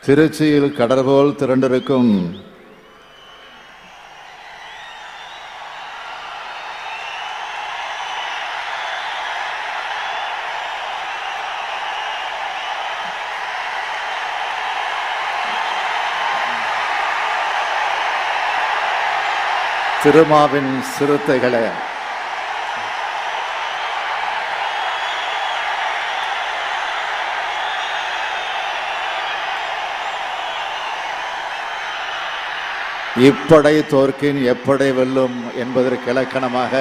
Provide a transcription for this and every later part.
திருச்சியில் கடற்போல் திரண்டிருக்கும் திருமாவின் சிறுத்தைகளே, இப்படை தோற்கின் எப்படை வெல்லும் என்பதற்கு இலக்கணமாக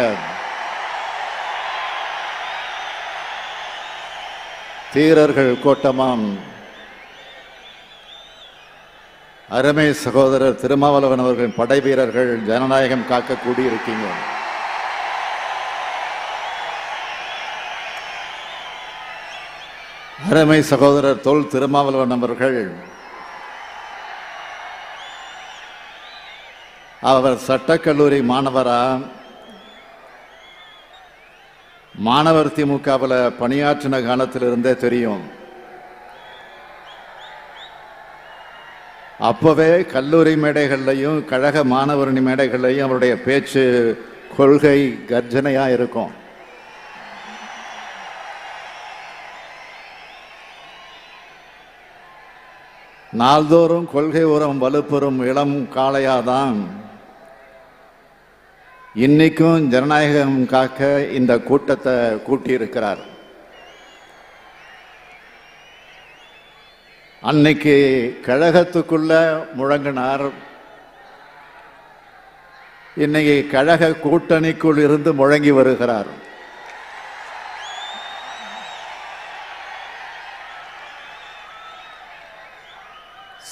தீரர்கள் கோட்டமாம் அருமை சகோதரர் திருமாவளவன் அவர்களின் படை வீரர்கள் ஜனநாயகம் காக்க கூடியிருக்கீங்க. அருமை சகோதரர் தொல் திருமாவளவன் அவர்கள் அவர் சட்டக்கல்லூரி மாணவரா, மாணவர் திமுகவில் பணியாற்றின காலத்திலிருந்தே தெரியும். அப்பவே கல்லூரி மேடைகள்லையும் கழக மாணவரணி மேடைகள்லையும் அவருடைய பேச்சு கொள்கை கர்ஜனையா இருக்கும். நாள்தோறும் கொள்கை உரம் வலுப்பெறும் இளம் காளையாதான் இன்னைக்கும் ஜனநாயகம் காக்க இந்த கூட்டத்தை கூட்டியிருக்கிறார். அன்னைக்கு கழகத்துக்குள்ள முழங்கினார், இன்னைக்கு கழக கூட்டணிக்குள் இருந்து முழங்கி வருகிறார்.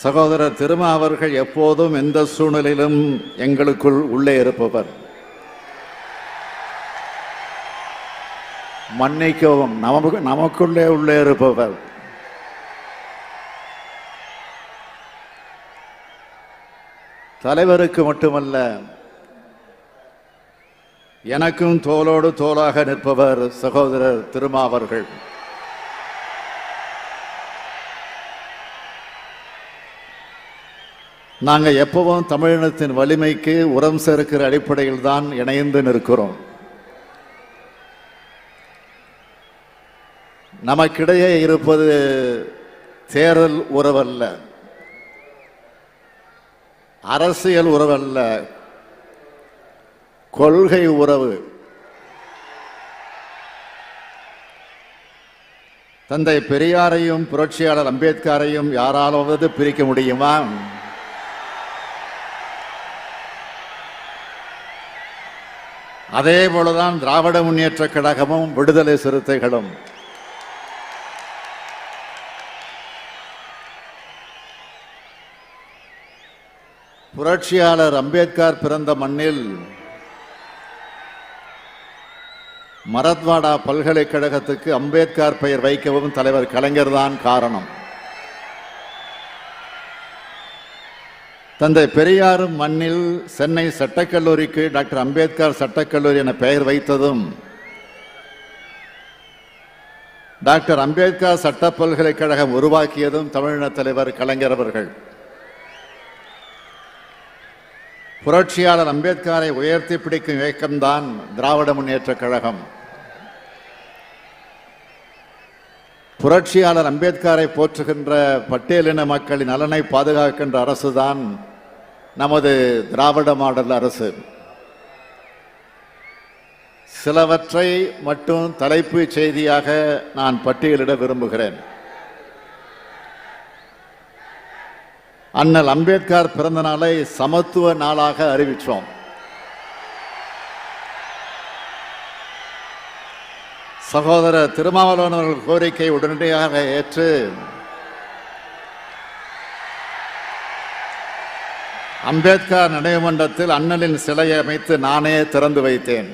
சகோதரர் திருமா அவர்கள் எப்போதும் எந்த சூழ்நிலையிலும் எங்களுக்குள் உள்ளே இருப்பவர். மன்னிக்கவும், நமக்குள்ளே உள்ளே இருப்பவர். தலைவருக்கு மட்டுமல்ல, எனக்கும் தோளோடு தோளாக நிற்பவர் சகோதரர் திருமா அவர்கள். நாங்கள் எப்பவும் தமிழினத்தின் வலிமைக்கு உரம் சேர்க்கிற அடிப்படையில் தான் இணைந்து நிற்கிறோம். நமக்கிடையே இருப்பது தேர்தல் உறவல்ல, அரசியல் உறவல்ல, கொள்கை உறவு. தந்தை பெரியாரையும் புரட்சியாளர் அம்பேத்கரையும் யாராலாவது பிரிக்க முடியுமா? அதே போலதான் திராவிட முன்னேற்ற கழகமும் விடுதலை சிறுத்தைகளும். புரட்சியாளர் அம்பேத்கர் பிறந்த மண்ணில் மராத்வாடா பல்கலைக்கழகத்துக்கு அம்பேத்கர் பெயர் வைக்கவும் தலைவர் கலைஞர் தான் காரணம். தந்தை பெரியாரும் மண்ணில் சென்னை சட்டக்கல்லூரிக்கு டாக்டர் அம்பேத்கர் சட்டக்கல்லூரி என பெயர் வைத்ததும், டாக்டர் அம்பேத்கர் சட்ட பல்கலைக்கழகம் உருவாக்கியதும் தமிழின தலைவர் கலைஞர் அவர்கள். புரட்சியாளர் அம்பேத்கரை உயர்த்தி பிடிக்கும் இயக்கம்தான் திராவிட முன்னேற்ற கழகம். புரட்சியாளர் அம்பேத்கரை போற்றுகின்ற பட்டியலின மக்களின் நலனை பாதுகாக்கின்ற அரசுதான் நமது திராவிட மாடல் அரசு. சிலவற்றை மட்டும் தலைப்பு செய்தியாக நான் பட்டியலிட விரும்புகிறேன். அண்ணல் அம்பேத்கர் பிறந்த நாளை சமத்துவ நாளாக அறிவித்தோம். சகோதரர் திருமாவளவன் அவர்கள் கோரிக்கை உடனடியாக ஏற்று அம்பேத்கர் நினைவு மண்டபத்தில் அண்ணலின் சிலையை அமைத்து நானே திறந்து வைத்தேன்.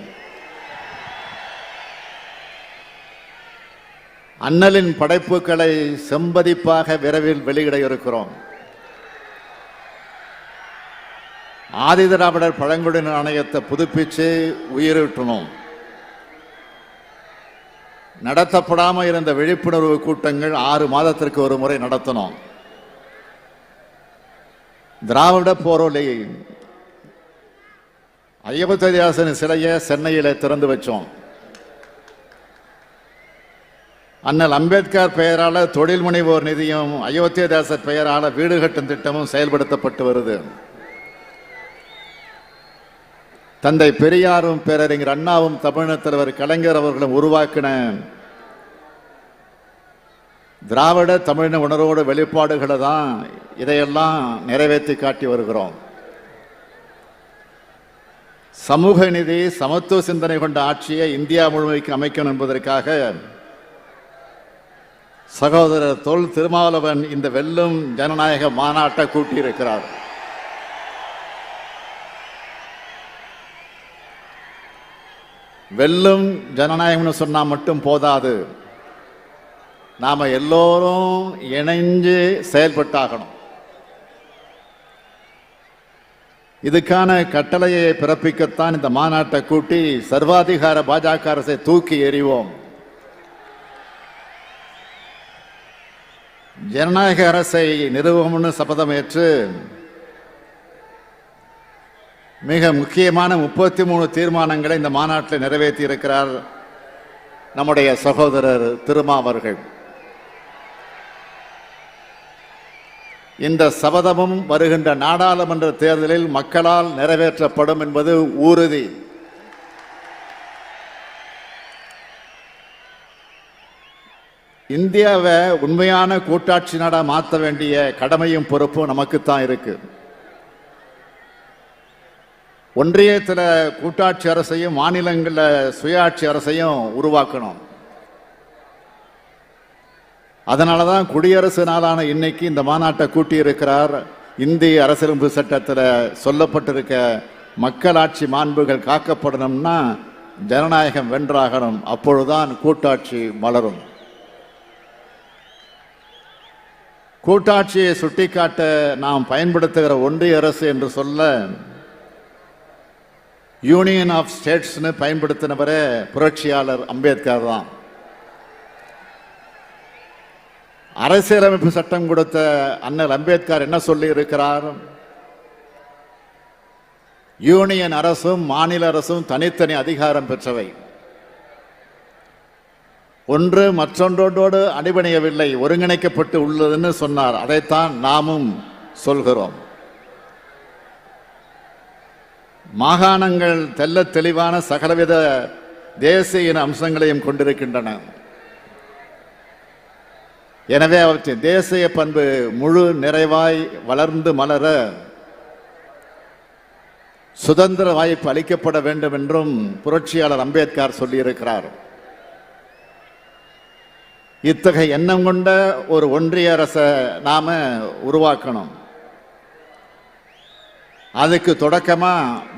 அண்ணலின் படைப்புகளை செம்பதிப்பாக விரைவில் வெளியிட இருக்கிறோம். ஆதிதிராவிடர் பழங்குடியினர் ஆணையத்தை புதுப்பிச்சு உயிரூட்டணும். நடத்தப்படாமல் இருந்த விழிப்புணர்வு கூட்டங்கள் 6 மாதத்திற்கு ஒரு முறை நடத்தணும். திராவிட போரொலி அயோத்திதாசன் சிலையை சென்னையில் திறந்து வச்சோம். அண்ணல் அம்பேத்கர் பெயரால தொழில் முனைவோர் நிதியம், அயோத்திதாசர் பெயரால வீடு கட்டும் திட்டமும் செயல்படுத்தப்பட்டு வருது. தந்தை பெரியாரும் பேரறிஞர் அண்ணாவும் தமிழர் தலைவர் கலைஞர் அவர்களும் உருவாக்கின திராவிட தமிழின உணர்வோட வெளிப்பாடுகளை தான் இதையெல்லாம் நிறைவேற்றி காட்டி வருகிறோம். சமூக நீதி, சமத்துவ சிந்தனை கொண்ட ஆட்சியை இந்தியா முழுமைக்கு அமைக்கணும் என்பதற்காக சகோதரர் தொல் திருமாவளவன் இந்த வெல்லும் ஜனநாயக மாநாட்டை கூட்டியிருக்கிறார். வெல்லும் ஜனநாயகம்னு சொன்னா மட்டும் போதாது, நாம எல்லோரும் இணைஞ்சு செயல்பட்டாகணும். இதுக்கான கட்டளையை பிறப்பிக்கத்தான் இந்த மாநாட்டை கூட்டி சர்வாதிகார பாஜக அரசை தூக்கி எறிவோம், ஜனநாயக அரசை நிறுவனம்னு சபதம் ஏற்று மிக முக்கியமான 33 தீர்மானங்களை இந்த மாநாட்டில் நிறைவேற்றி இருக்கிறார் நம்முடைய சகோதரர் திருமா அவர்கள். இந்த சபதமும் வருகின்ற நாடாளுமன்ற தேர்தலில் மக்களால் நிறைவேற்றப்படும் என்பது உறுதி. இந்தியாவை உண்மையான கூட்டாட்சி நாடா மாற்ற வேண்டிய கடமையும் பொறுப்பும் நமக்குத்தான் இருக்கு. ஒன்றியத்தில் கூட்டாட்சி அரசையும் மாநிலங்களில் சுயாட்சி அரசையும் உருவாக்கணும். அதனால தான் குடியரசு நாளான இன்னைக்கு இந்த மாநாட்டை கூட்டியிருக்கிறார். இந்திய அரசியலமைப்பு சட்டத்தில் சொல்லப்பட்டிருக்க மக்களாட்சி மாண்புகள் காக்கப்படணும்னா ஜனநாயகம் வென்றாகணும், அப்பொழுதுதான் கூட்டாட்சி மலரும். கூட்டாட்சியை சுட்டிக்காட்ட நாம் பயன்படுத்துகிற ஒன்றிய அரசு என்று சொல்ல யூனியன் ஆஃப் ஸ்டேட்ஸ்னு பயன்படுத்தினவரே புரட்சியாளர் அம்பேத்கர் தான். அரசியலமைப்பு சட்டம் கொடுத்த அண்ணல் அம்பேத்கர் என்ன சொல்லி இருக்கிறார்? யூனியன் அரசும் மாநில அரசும் தனித்தனி அதிகாரம் பெற்றவை, ஒன்று மற்றொன்றோடு அடிபணியவில்லை, ஒருங்கிணைக்கப்பட்டு உள்ளதுன்னு சொன்னார். அதைத்தான் நாமும் சொல்கிறோம். மாகாணங்கள் தெல்ல தெளிவான சகலவித தேசிய இன அம்சங்களையும் கொண்டிருக்கின்றன. எனவே அவற்றின் தேசிய பண்பு முழு நிறைவாய் வளர்ந்து மலர சுதந்திர வாய்ப்பு அளிக்கப்பட வேண்டும் என்றும் புரட்சியாளர் அம்பேத்கர் சொல்லியிருக்கிறார். இத்தகைய எண்ணம் கொண்ட ஒரு ஒன்றிய அரசை நாம உருவாக்கணும். அதுக்கு தொடக்கமா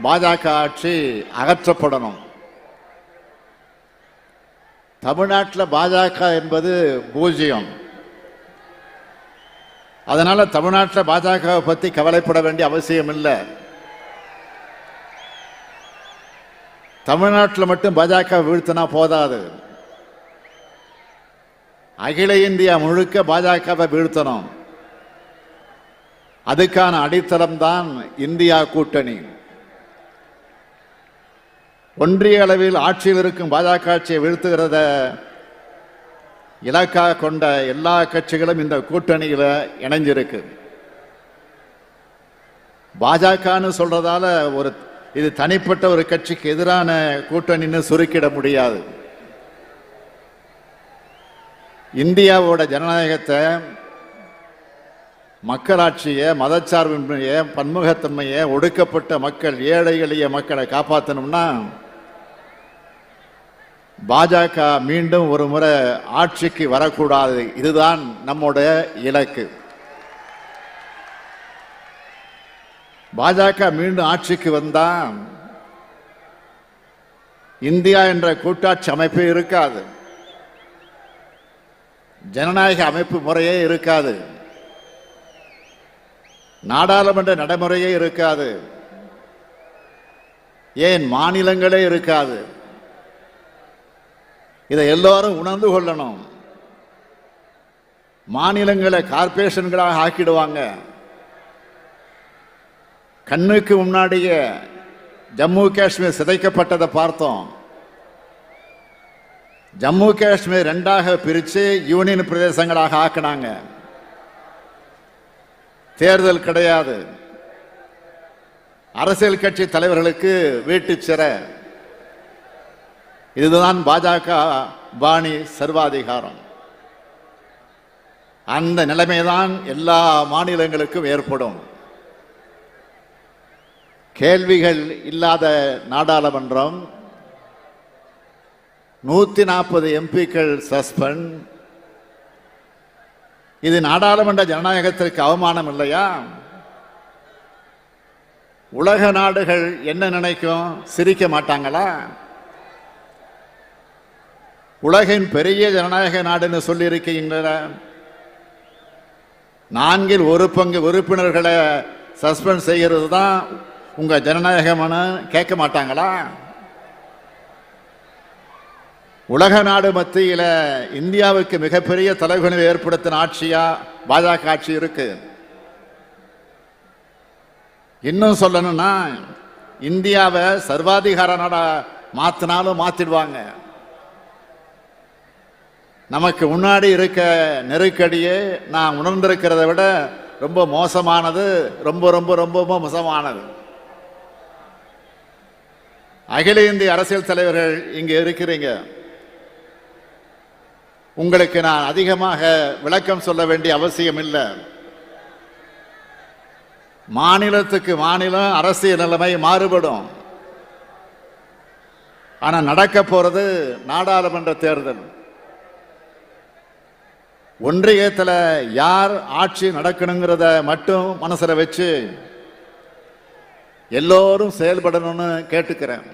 பாஜக ஆட்சி அகற்றப்படணும். தமிழ்நாட்டில் பாஜக என்பது பூஜ்ஜியம். அதனால தமிழ்நாட்டில் பாஜகவை பற்றி கவலைப்பட வேண்டிய அவசியம் இல்லை. தமிழ்நாட்டில் மட்டும் பாஜக வீழ்த்தினா போதாது, அகில இந்தியா முழுக்க பாஜகவை வீழ்த்தணும். அதுக்கான அடித்தளம் தான் இந்தியா கூட்டணி. ஒன்றிய அளவில் ஆட்சியில் இருக்கும் பாஜக ஆட்சியை வீழ்த்துகிறத இலக்காக கொண்ட எல்லா கட்சிகளும் இந்த கூட்டணியில இணைஞ்சிருக்கு. பாஜகன்னு சொல்றதால இது தனிப்பட்ட ஒரு கட்சிக்கு எதிரான கூட்டணின்னு சுருக்கிட முடியாது. இந்தியாவோட ஜனநாயகத்தை, மக்களாட்சியை, மதச்சார்பின்மையை, பன்முகத்தன்மையை, ஒடுக்கப்பட்ட மக்கள், ஏழை எளிய மக்களை காப்பாற்றணும்னா பாஜக மீண்டும் ஒரு முறை ஆட்சிக்கு வரக்கூடாது. இதுதான் நம்முடைய இலக்கு. பாஜக மீண்டும் ஆட்சிக்கு வந்தா இந்தியா என்ற கூட்டாட்சி அமைப்பு இருக்காது, ஜனநாயக அமைப்பு முறையே இருக்காது, நாடாளுமன்ற நடைமுறையே இருக்காது, ஏன் மாநிலங்களே இருக்காது. இதை எல்லாரும் உணர்ந்து கொள்ளணும். மாநிலங்களை கார்பரேஷன்களாக ஆக்கிடுவாங்க, கண்ணுக்கு முன்னாடியே ஜம்மு காஷ்மீர் சிதைக்கப்பட்டதை பார்த்தோம். ஜம்மு காஷ்மீர் ரெண்டாக பிரித்து யூனியன் பிரதேசங்களாக ஆக்கினாங்க. தேர்தல் கிடையாது. அரசியல் கட்சி தலைவர்களுக்கு வீட்டு சிறை. இதுதான் பாஜக பாணி சர்வாதிகாரம். அந்த நிலைமைதான் எல்லா மாநிலங்களுக்கும் ஏற்படும். கேள்விகள் இல்லாத நாடாளுமன்றம், 140 எம்பிக்கள் சஸ்பெண்ட். இது நாடாளுமன்ற ஜனநாயகத்திற்கு அவமானம் இல்லையா? உலக நாடுகள் என்ன நினைக்கும்? சிரிக்க மாட்டாங்களா? உலகின் பெரிய ஜனநாயக நாடுன்னு சொல்லி இருக்கின்ற 1/4 உறுப்பினர்களை சஸ்பெண்ட் செய்கிறது தான் உங்க ஜனநாயகம்னு கேட்க மாட்டாங்களா? உலக நாடு மத்தியில் இந்தியாவுக்கு மிகப்பெரிய தலைகுனிவை ஏற்படுத்தின ஆட்சியா பாஜக ஆட்சி இருக்கு. இன்னும் சொல்லணும்னா இந்தியாவை சர்வாதிகார நாடா மாத்தினாலும் மாத்திடுவாங்க. நமக்கு முன்னாடி இருக்க நெருக்கடியே நான் உணர்ந்திருக்கிறத விட ரொம்ப மோசமானது, ரொம்ப ரொம்ப ரொம்ப மோசமானது. அகில இந்திய அரசியல் தலைவர்கள் இங்கே இருக்கிறீங்க. உங்களுக்கு நான் அதிகமாக விளக்கம் சொல்ல வேண்டிய அவசியம் இல்லை. மாநிலத்துக்கு மாநிலம் அரசியல் நிலைமை மாறுபடும். ஆனா நடக்க போறது நாடாளுமன்ற தேர்தல். ஒன்றியத்தில் யார் ஆட்சி நடக்கணுங்கிறத மட்டும் மனசுல வச்சு எல்லோரும் செயல்படணும்னு கேட்டுக்கிறேன்.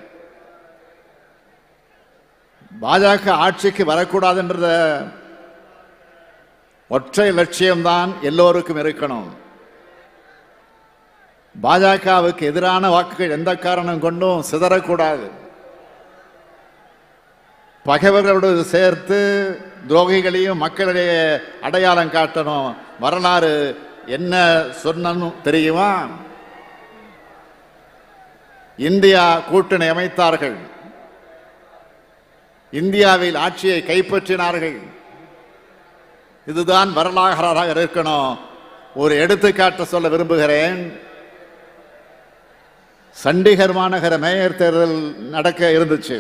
பாஜக ஆட்சிக்கு வரக்கூடாதுன்றத ஒற்றை லட்சியம்தான் எல்லோருக்கும் இருக்கணும். பாஜகவுக்கு எதிரான வாக்குகள் எந்த காரணம் கொண்டும் சிதறக்கூடாது. பகைவர்களோடு சேர்த்து துரோகிகளையும் மக்களிடையே அடையாளம் காட்டணும். வரலாறு என்ன சொன்னனும் தெரியுமா? இந்தியா கூட்டணி அமைத்தார்கள், இந்தியாவில் ஆட்சியை கைப்பற்றினார்கள். இதுதான் வரலாறாக இருக்கணும். ஒரு எடுத்துக்காட்டு சொல்ல விரும்புகிறேன். சண்டிகர் மாநகர மேயர் தேர்தல் நடக்க இருந்துச்சு.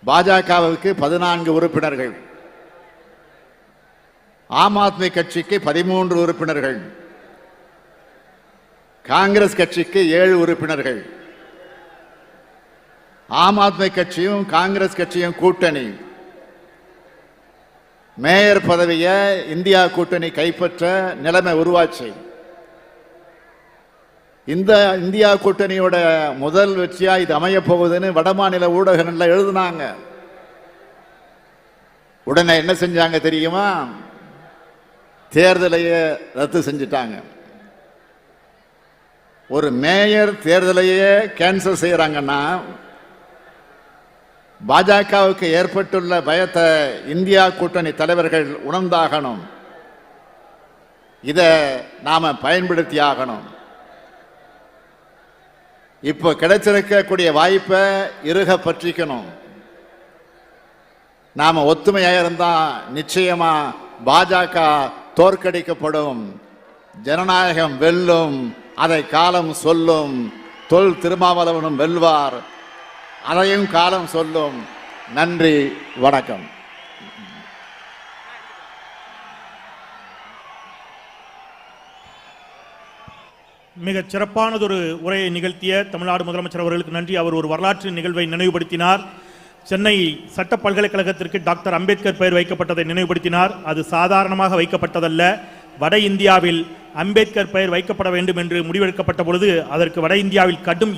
பாஜகவுக்கு 14 உறுப்பினர்கள், ஆம் ஆத்மி கட்சிக்கு 13 உறுப்பினர்கள், காங்கிரஸ் கட்சிக்கு 7 உறுப்பினர்கள். ஆம் ஆத்மி கட்சியும் காங்கிரஸ் கட்சியும் கூட்டணி. மேயர் பதவியை இந்தியா கூட்டணி கைப்பற்ற நிலைமை உருவாச்சு. இந்த இந்தியா கூட்டணியோட முதல் வெற்றியா இது அமைய போகுதுன்னு வடமாநில ஊடகங்கள்ல எழுதுனாங்க. உடனே என்ன செஞ்சாங்க தெரியுமா? தேர்தலையே ரத்து செஞ்சிட்டாங்க. ஒரு மேயர் தேர்தலையே கேன்சல் செய்யறாங்கன்னா பாஜகவுக்கு ஏற்பட்டுள்ள பயத்தை இந்தியா கூட்டணி தலைவர்கள் உணர்ந்தாகணும். இதை நாம பயன்படுத்தி ஆகணும். இப்போ கிடைச்சிருக்கக்கூடிய வாய்ப்பை இறுக பற்றிக்கணும். நாம ஒத்துமையாக இருந்தா நிச்சயமா பாஜக தோற்கடிக்கப்படும். ஜனநாயகம் வெல்லும். அதை காலம் சொல்லும். தொல் திருமாவளவனும் வெல்வார். அதையும் காலம் சொல்லும். நன்றி, வணக்கம். மிகச் சிறப்பானதொரு உரையை நிகழ்த்திய தமிழ்நாடு முதலமைச்சர் அவர்களுக்கு நன்றி. அவர் ஒரு வரலாற்று நிகழ்வை நினைவுபடுத்தினார். சென்னை சட்ட பல்கலைக்கழகத்திற்கு டாக்டர் அம்பேத்கர் பெயர் வைக்கப்பட்டதை நினைவுபடுத்தினார். அது சாதாரணமாக வைக்கப்பட்டதல்ல. வட இந்தியாவில் அம்பேத்கர் பெயர் வைக்கப்பட வேண்டும் என்று முடிவெடுக்கப்பட்ட பொழுது அதற்கு வட இந்தியாவில் கடும்